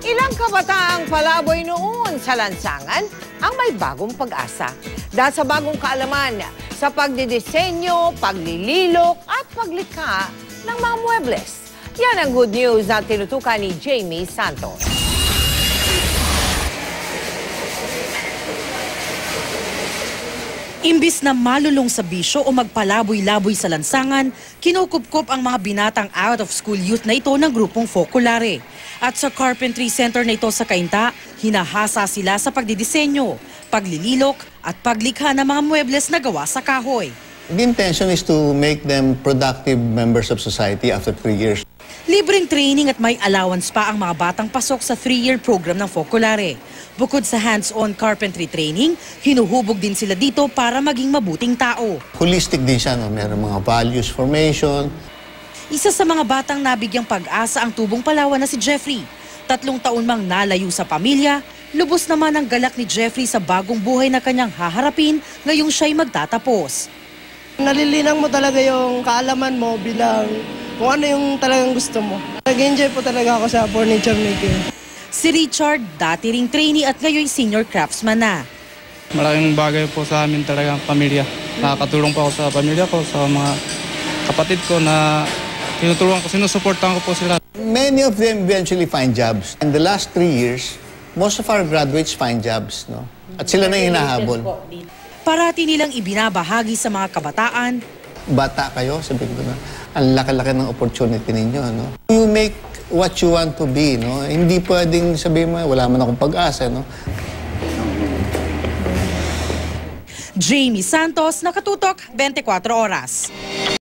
Ilang kabataang palaboy noon sa lansangan ang may bagong pag-asa. Dahil sa bagong kaalaman sa pagdidisenyo, paglililok at paglikha ng mga muebles. Yan ang good news na tinutukan ni Jamie Santos. Imbis na malulong sa bisyo o magpalaboy-laboy sa lansangan, kinukupkup ang mga binatang out-of-school youth na ito ng grupong Focolare. At sa carpentry center na ito sa Cainta, hinahasa sila sa pagdidisenyo, paglililok at paglikha ng mga muebles na gawa sa kahoy. The intention is to make them productive members of society after 3 years. Libreng training at may allowance pa ang mga batang pasok sa 3-year program ng Focolare. Bukod sa hands-on carpentry training, hinuhubog din sila dito para maging mabuting tao. Holistic din siya, no? Meron mga values formation. Isa sa mga batang nabigyang pag-asa ang tubong Palawan na si Jeffrey. 3 taon mang nalayo sa pamilya, lubos naman ang galak ni Jeffrey sa bagong buhay na kanyang haharapin ngayong siya'y magtatapos. Nalilinang mo talaga yung kaalaman mo bilang kung ano yung talagang gusto mo. Nag-enjoy po talaga ako sa furniture making. Si Richard, dati ring trainee at ngayon senior craftsman na. Malaking bagay po sa amin talaga ang pamilya. Nakakatulong po ako sa pamilya ko, sa mga kapatid ko na tinutulungan ko, sinusuportahan ko po sila. Many of them eventually find jobs. In the last 3 years, most of our graduates find jobs, no? At sila na yung hinahabol. Parati nilang ibinabahagi sa mga kabataan. Bata kayo, sabihin ko na, ang laki-laki ng opportunity ninyo, no? You make what you want to be, no? Hindi pwedeng sabihin mo, wala man akong pag-asa, no? Jamie Santos, Nakatutok, 24 Oras.